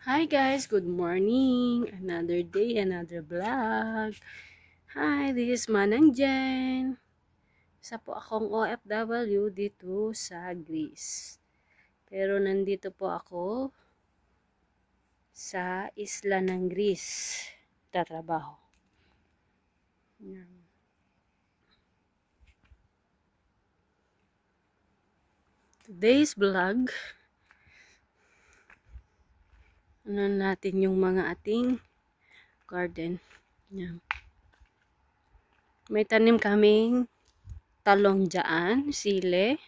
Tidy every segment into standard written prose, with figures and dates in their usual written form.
Hi guys, good morning. Another day, another vlog. Hi, this is Manang Jen. Isa po akong OFW dito sa Greece. Pero nandito po ako sa isla ng Greece. Tatrabaho. Today's vlog, ano natin yung mga ating garden. Yan. May tanim kaming talong dyan, sile.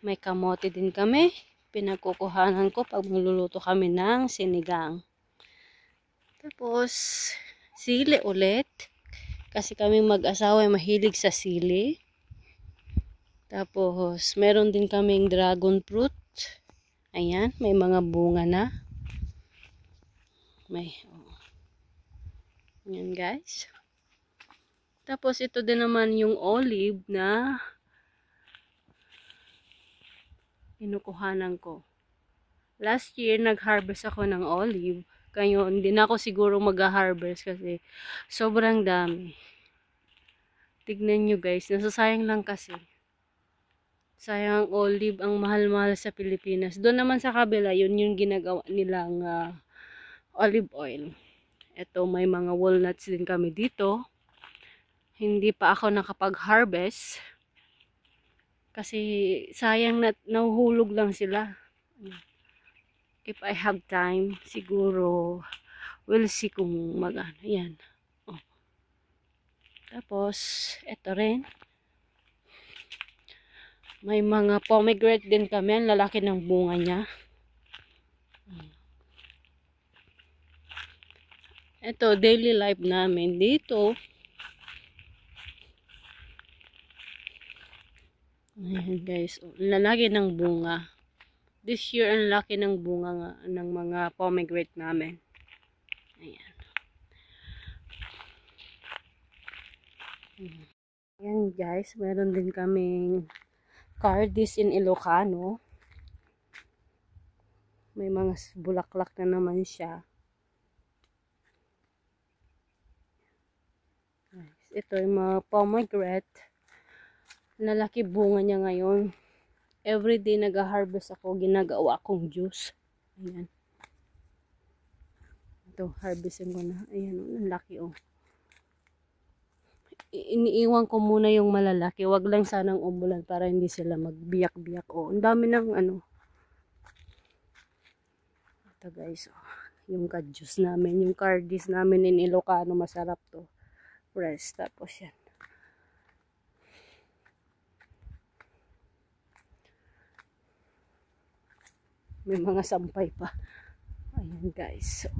May kamote din kami. Pinagkukuhanan ko pag magluluto kami ng sinigang. Tapos, sili ulit. Kasi kami mag-asawa ay mahilig sa sili. Tapos, meron din kaming dragon fruit. Ayan, may mga bunga na. Ayan guys. Tapos, ito din naman yung olive na kinukuhanan ko. Last year, nag-harvest ako ng olive. Ngayon, hindi na ako siguro mag-harvest kasi sobrang dami. Tignan nyo guys, nasasayang lang kasi. Sayang ang olive, ang mahal-mahal sa Pilipinas. Doon naman sa kabila, yun yung ginagawa nilang olive oil. Ito, may mga walnuts din kami dito. Hindi pa ako nakapag-harvest. Kasi sayang na nahuhulog lang sila. If I have time, siguro, we'll see kung magano. Yan. Oh. Tapos, ito rin. May mga pomegranate din kami. Ang lalaki ng bunga niya. Ito, daily life namin dito. Ayan guys. Ang lalaki ng bunga. This year, ang laki ng bunga nga, ng mga pomegranate namin. Ayan. Ayan guys. Meron din kaming Cardis in Ilocano. May mga bulaklak na naman siya. Ito yung mga pomegranate. Lalaki bunga niya ngayon. Everyday nag-harvest ako. Ginagawa akong juice. Ayan. Ito, harvestin ko na. Ayan, ang laki oh. Iniiwan ko muna yung malalaki. Wag lang sanang umulan para hindi sila magbiyak-biyak. Oh, ang dami ng ano. Ito guys, oh. Yung ka-juice namin. Yung Cardis namin in Ilocano. Masarap to. Fresh. Tapos yan. May mga sampay pa. Ayan guys. So,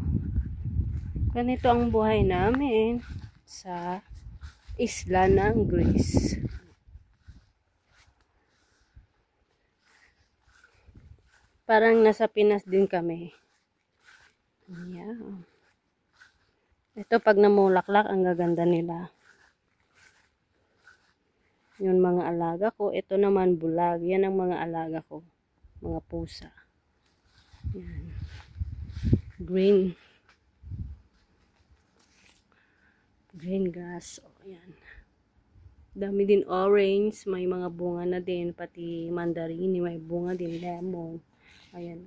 ganito ang buhay namin sa isla ng Greece. Parang nasa Pinas din kami. Ayan. Ito pag namulaklak, ang gaganda nila. Yung mga alaga ko. Ito naman bulag. Yan ang mga alaga ko. Mga pusa. Ayan. Green. Green grass. O, ayan. Dami din orange. May mga bunga na din. Pati mandarini. May bunga din. Lemon. Ayan.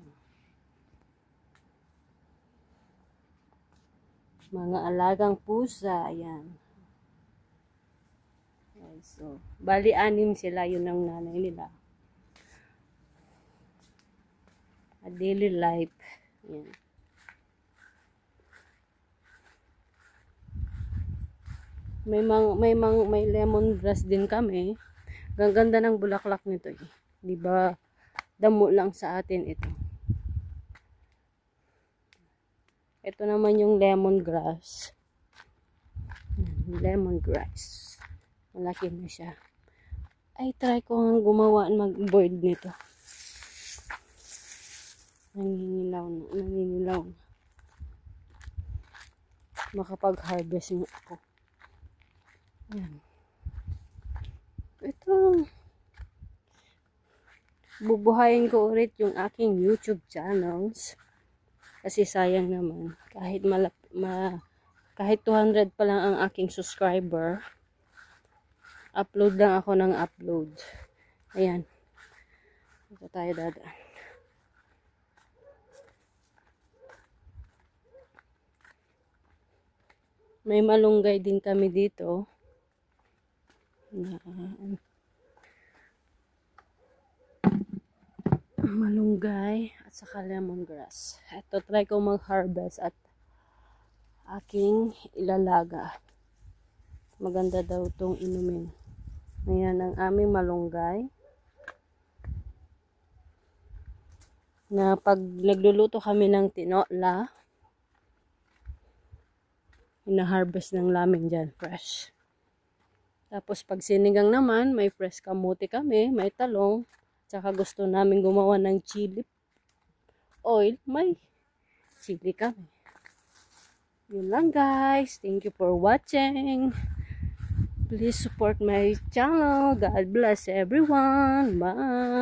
Mga alagang pusa. Ayan. Okay, so, bali 6 sila. Yun ang nanay nila. A daily life. Ayan. May lemon grass din kami. Gaganda ng bulaklak nito eh. 'Di ba? Damo lang sa atin ito. Ito naman yung lemon grass. Lemon grass. Malaki na siya. Ay, try ko nga gumawa mag-board nito. Nangingilaw na. Makapag-harvest mo ako. Ayan. Ito. bubuhayin ko ulit yung aking YouTube channels. Kasi sayang naman. Kahit 200 pa lang ang aking subscriber, upload lang ako ng upload. Ayan. Ito tayo dadaan. May malunggay din kami dito. Malunggay at saka lemongrass. Ito, try ko mag-harvest at aking ilalaga. Maganda daw itong inumin. Ayan ang aming malunggay. Na pag nagluluto kami ng tinola, ina-harvest ng lamin dyan, fresh. Tapos pag sinigang naman, may fresh kamuti kami, may talong. Tsaka gusto namin gumawa ng chili oil, may chili kami. Yun lang guys. Thank you for watching. Please support my channel. God bless everyone. Bye.